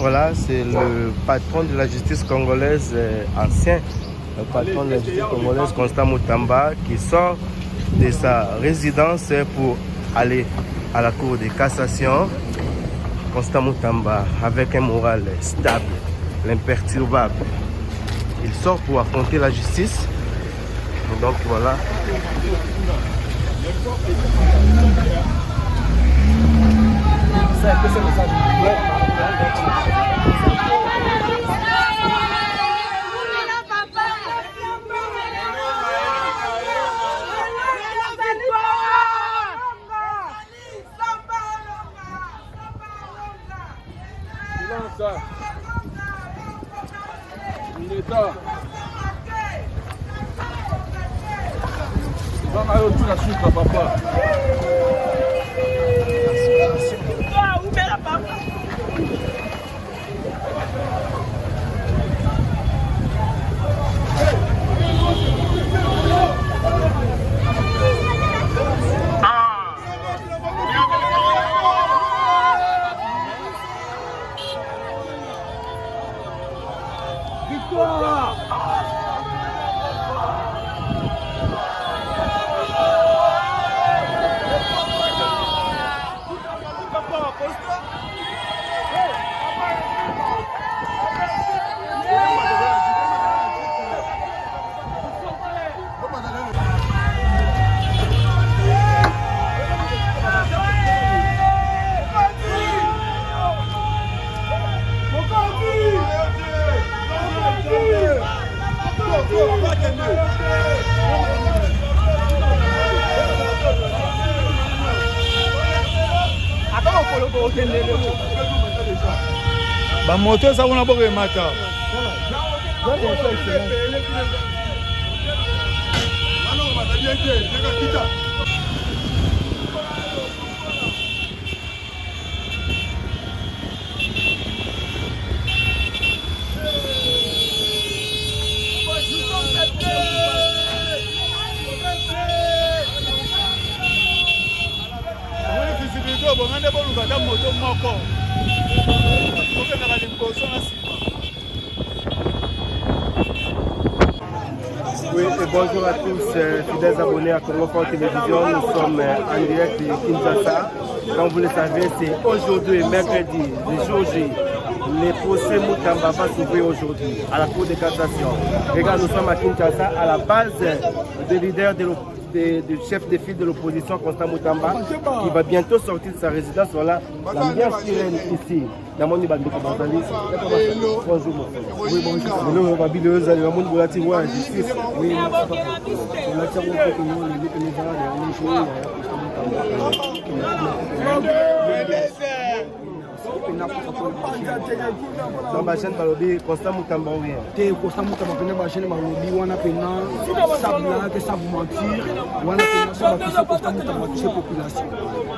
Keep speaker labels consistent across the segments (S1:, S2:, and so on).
S1: Voilà, c'est le patron de la justice congolaise ancien, le patron de la justice congolaise, Constant Moutamba, qui sort de sa résidence pour aller à la cour de cassation. Constant Moutamba, avec un moral stable, l'imperturbable. Il sort pour affronter la justice. Donc voilà.
S2: Papa.
S3: Ba moto ça on a beaucoup mata.
S1: Oui, et bonjour à tous, fidèles abonnés à Congo Fort Télévision. Nous sommes en direct de Kinshasa. Comme vous le savez, c'est aujourd'hui, mercredi, le jour J. Les procès Moutamba va s'ouvrir aujourd'hui à la Cour de cassation. Regarde, nous sommes à Kinshasa, à la base des leaders du chef de file de l'opposition, Constant Moutamba, qui va bientôt sortir de sa résidence. Voilà, l'ambiance sirène ici. Dans mon bonjour, mon frère. Oui, bonjour. Nous, on va bien le aller. On va dire ouais, justice. Oui, on a tiré un peu dans ma chaîne Balobi, Constant Moutamba, oui.
S4: Constant Moutamba, ma chaîne Balobi, on a pena, sabla, que ça vous mentir, on a pena, ça va toucher Constant Moutamba, toucher population.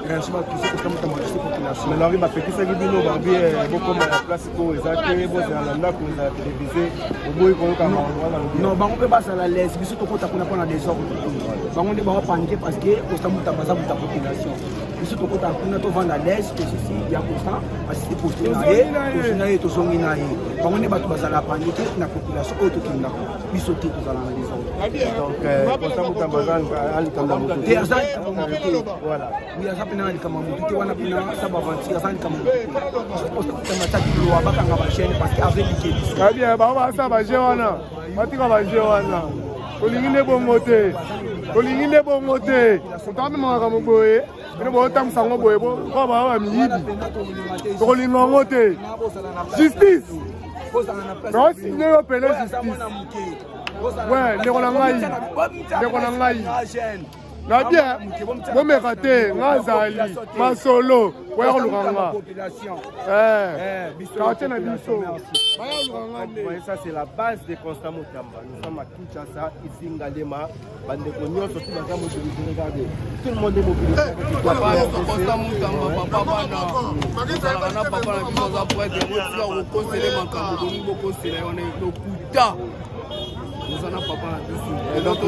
S4: Ça va toucher Constant Moutamba, toucher population.
S1: Mais là, il m'a fait que ça, il dit non, Balobi, beaucoup de la place pour les accueillir, pour la landa, pour la téléviser, au bout, il faut qu'on
S4: non, on peut pas à la laisse, mais surtout quand on a des ordres. On ne va pas paniquer parce que Constant Moutamba, ça vous ta population. Surtout quand on a vendre à l'aise, que ceci, il y a Constant, parce que c'est pour ce on est battu à la panique, la population autre qui n'a pas sauté tous à la maison.
S1: Donc, Constant Moutamba, voilà.
S4: Oui, à ça, on a dit que on a pris ça va avancer, ça va chaîne parce qu'avec les
S3: très bien, ça va gérer. On va gérer. Kolingine bon moté. Kolingine bon moté. On m'a ramoboé. On va tam sango boé. On va miyibi. Kolingine moté. Justice. Non, si ne pas payer justice. Ouais, les Rolangaï. Les Rolangaï. Na bien, bon me raté, ngazali, masolo, ouais on l'ouranga.
S1: Ça c'est la base de Constant Moutamba. Nous sommes à Kinshasa, ici Ngalema, Bandeko Nyonso, tout le monde est mobilisé, regardez. Tout le monde est mobilisé.
S2: Constant Moutamba, papa, papa,
S1: donc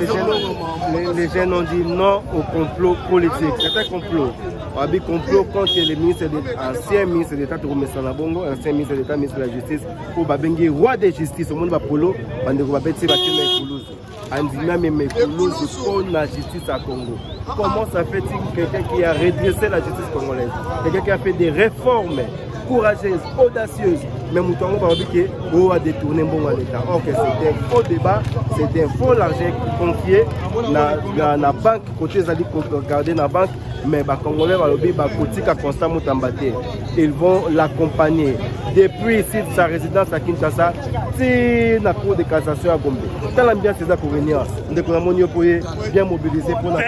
S1: les jeunes ont dit non au complot politique. C'est un complot. un complot contre les ministres ancien ministre d'État Touromesa Nabongo, ancien ministre d'État, ministre de la Justice, pour Babengi, roi de justice, au monde va polo, Bandeko va péter Toulouse. Andina même Toulouse pour la justice à Congo. Comment ça fait-il quelqu'un qui a redressé la justice congolaise, quelqu'un qui a fait des réformes courageuse, audacieuse, mais Moutongo va dire qu'on a détourné bon à l'État. Or que c'était un faux débat, c'était un faux argent confié dans la banque, côté Zali garder dans la banque, mais les Congolais vont dire que Constant Moutambaté. Ils vont l'accompagner depuis ici de sa résidence à Kinshasa, si la cour de cassation à Gombe. Dans l'ambiance, c'est ça pour venir. Nous avons bien mobilisé pour la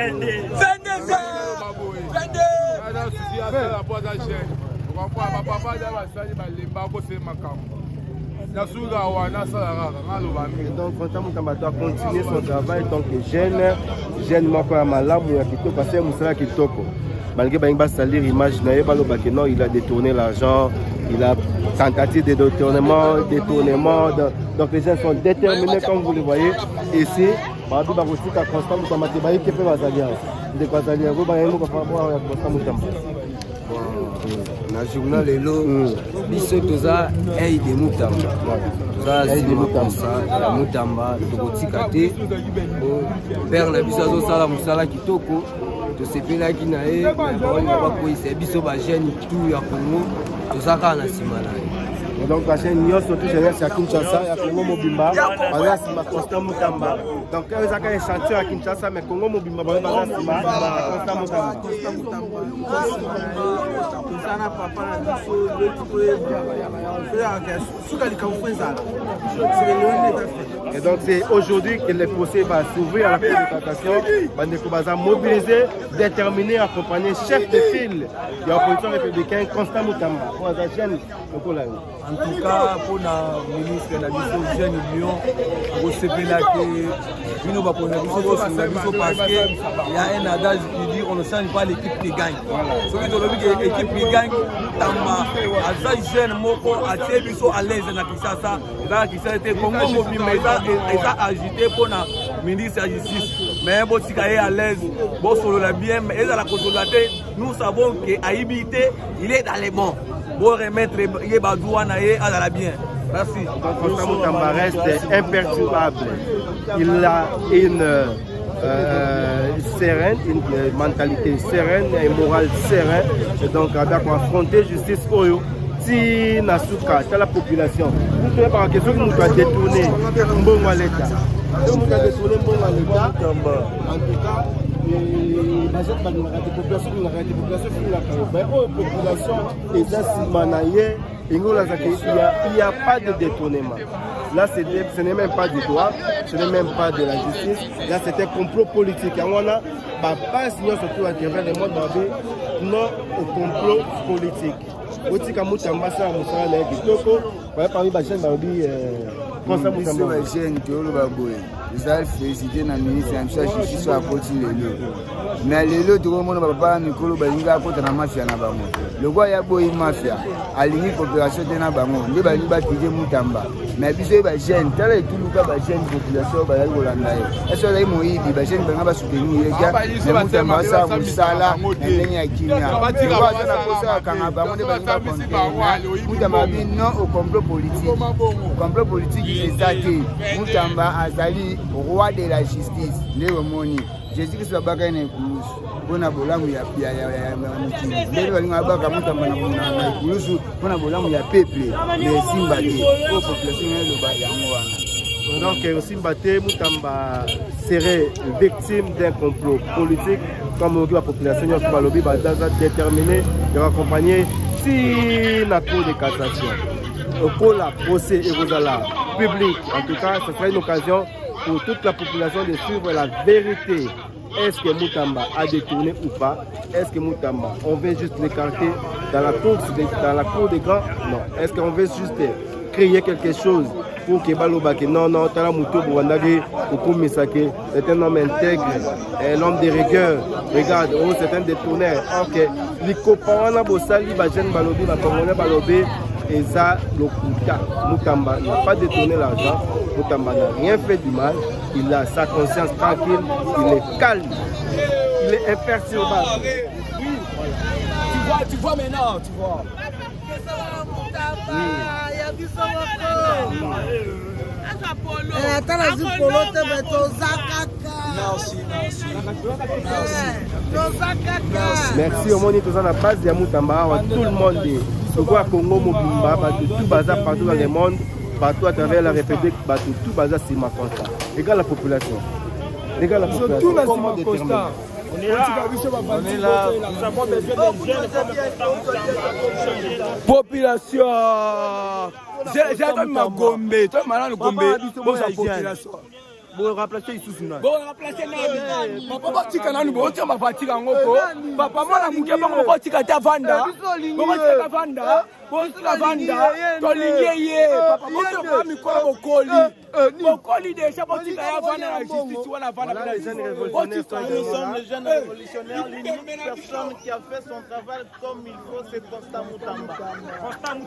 S1: donc, Constant Moutambaté doit continuer son travail en tant que jeune Moko Malamu Kitoko, parce que Moussala Kitoko. Malgré qu'il va salir l'image, il a détourné l'argent, il a tentative de détournement. Donc les gens sont déterminés comme vous le voyez. Ici, Constant Moutambaté, il peut
S2: na journal lelo biso toza aide Mutamba toza sima Mutamba tokotika te père na biso azosala musala kitoko tosepelaki na ye bakoyisa biso bagene tout ya Congo tozaka na sima na ye.
S1: Donc la chaîne Nyos surtout jeunesse à Kinshasa, il y a Congo Mobimba, voilà c'est Constant Mutamba. Donc quand ils ont un chantier à Kinshasa, mais Congo Mobimba, voilà c'est Constant Mutamba. Et donc c'est aujourd'hui que le procès va s'ouvrir à la Cour de cassation. Bandeko Baza mobilisé, déterminé à accompagner chef de file de l'opposition républicaine Constant Mutamba. Pour la chaîne,
S2: en tout cas, pour le ministre de la Jeune Union, pour ce que nous parce qu'il y a un adage qui dit on ne change pas l'équipe qui gagne. Celui de l'équipe qui gagne, Tamba, à jeune Moko, à Thébiso à l'aise dans Kinshasa, Kinshasa était Congo mobile, mais il a agité pour le ministre de la Justice. Mais bon, si il est à l'aise, bon, sur le bien, mais il a la consolidaté, nous savons qu'Aïbité, il est dans les bons. Pour remettre les badouana à la bien. Merci.
S1: Constant Mutamba reste imperturbable. Il a une sereine, une mentalité sereine, une morale sereine. Et donc, il va affronter justice Oyo. Si Nasuka, c'est la population. Vous ne pas question que nous avons détourné Mbongo à l'État. Nous avons détourné Mbongo à l'État. En tout cas, la population il n'y a pas de détournement. Là, ce n'est même pas du droit, ce n'est même pas de la justice. Là, c'est un complot politique. Et on a pas signé surtout à travers le monde non au complot politique. Aussi, quand nous avons parmi les jeunes, Constant Mutamba.
S5: Nous avons félicité le ministre de la Justice sur la politique. Mais les autres, tout le monde ne peut pas nous dire que la mafia n'a pas de le roi y a beau une mafia, à l'unique population de Nabango, il va nous battre Mutamba. Mais puis c'est les jeunes, tel est tout le cas, les jeunes population, les Hollandais. Est-ce que les Moïdi, les jeunes ne vont pas soutenir les gars, les Mutamba, ça, Moussala, les Lénia Kimia. Le roi de la Cosa, quand Nabango, ne va pas compter. Mutamba dit non au complot politique. Le complot politique, c'est ça que Mutamba Azali, roi de la justice, Léo Moni. Jésus-Christ va bagailler les couloirs. On a bolam ya ndelo balinga baka Mutamba na kulusu on a bolam ya peuple mais Simbate pour population loba yango wana.
S1: Donc Simbate Mutamba serait victime d'un complot politique comme la population va lobby va déterminer de accompagner si la cour de cassation pour la procès et Rosala public. En tout cas, ce sera une occasion pour toute la population de suivre la vérité. Est-ce que Mutamba a détourné ou pas? Est-ce que Mutamba, on veut juste l'écarter dans la cour des grands? Non. Est-ce qu'on veut juste créer quelque chose pour que Balobake? Non, Tala Moutou Bouandagi, Oukou Misake, c'est un homme intègre, un homme de rigueur. Regarde, c'est un détourneur. Ok. Les copains, on a beau sali, Bajen Balobi, la Congolais Balobi, et ça, le Kouta. Mutamba n'a pas détourné l'argent. Mutamba n'a rien fait du mal. Il a sa conscience tranquille. Il est calme. Il est imperturbable. Oui, voilà.
S4: Tu vois maintenant, tu vois.
S1: Merci au monde tous à la base de Moutamba, tout le monde est Congo Mobimba, tout bazar partout dans le monde, partout à travers la République, tout bazar c'est ma constat. Regarde la population. Regarde la population.
S2: Comment déterminer?
S1: On est là, nous avons besoin de jeunes
S4: population. J'ai comme ma Gombe, toi maintenant le Gombe, bon sa population.
S1: Bon remplacer ici na.
S4: Bon remplacer na. Papa tika na nubo tia mafatika ngoko. Papa mwana muke bango tika ta vanda. Bongo tika vanda. Bongo tika vanda. Tolingiye. Papa moto ba mikolo bokoli. Bokoli déjà botika ya vanda la justice wana vanda la jeune révolutionnaire.
S6: Nous sommes les jeunes révolutionnaires. L'unique personne qui a fait son travail comme il faut, c'est Constant Moutamba.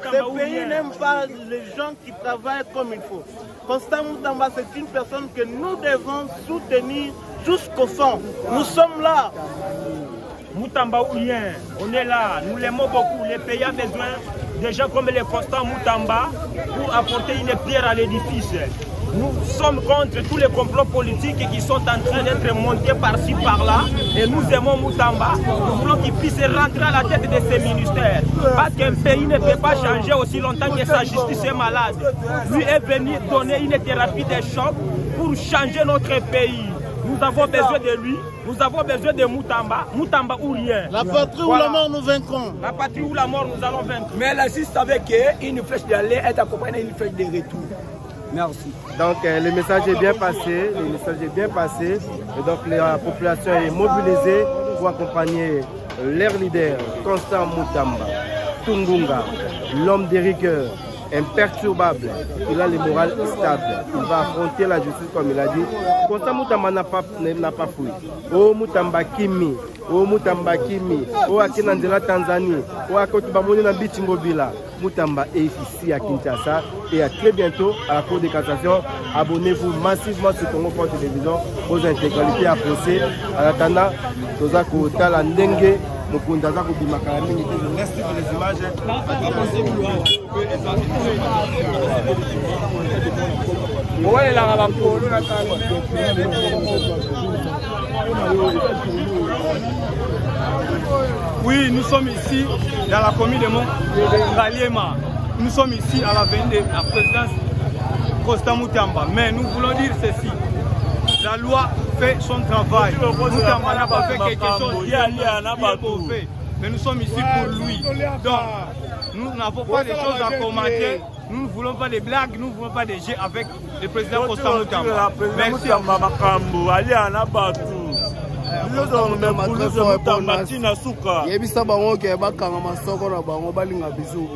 S6: Ce pays n'aime pas les gens qui travaillent comme il faut. Constant Moutamba, c'est une personne que nous devons soutenir jusqu'au fond. Nous sommes là.
S7: Moutamba ou rien, on est là, nous l'aimons beaucoup. Le pays a besoin de gens comme le Constant Moutamba pour apporter une pierre à l'édifice. Nous sommes contre tous les complots politiques qui sont en train d'être montés par-ci, par-là. Et nous aimons Moutamba. Nous voulons qu'il puisse rentrer à la tête de ces ministères. Parce qu'un pays ne peut pas changer aussi longtemps que sa justice est malade. Lui est venu donner une thérapie de choc pour changer notre pays. Nous avons besoin de lui. Nous avons besoin de Moutamba. Moutamba ou rien.
S6: La patrie ou la mort, nous vaincrons.
S7: La patrie ou la mort, nous allons vaincre.
S4: Mais la justice savait qu'une flèche d'aller est accompagnée d'une flèche de retour. Merci.
S1: Donc le message est bien passé, le message est bien passé. Et donc la population est mobilisée pour accompagner leur leader, Constant Moutamba, Tungunga, l'homme de rigueur, imperturbable. Il a le moral stable. Il va affronter la justice comme il a dit. Constant Moutamba n'a pas fouillé. Oh Moutamba Kimi, oh Moutamba Kimi, oh Akinandela Tanzanie, oh Akotubamoni na Bichingobila. Moutamba est ici à Kinshasa et à très bientôt à la Cour de cassation. Abonnez-vous massivement sur Congo Forte Télévision aux intégralités à procès. En attendant, Tozako Tala Ndenge, Mukunda Zako Bimakarami. Merci pour les images.
S2: Oui, nous sommes ici dans la commune de Ngaliema. Nous sommes ici à la veine de la présidence Constant Moutamba. Mais nous voulons dire ceci. La loi fait son travail. Moutamba n'a pas fait quelque chose qui fait. Mais nous sommes ici pour lui. Donc, nous n'avons pas de choses à commenter. Nous ne voulons pas des blagues, nous ne voulons pas des jeux avec le président Constant Moutamba. Merci.
S3: yebisa bango ke bakanga masoko na bango balinga bizu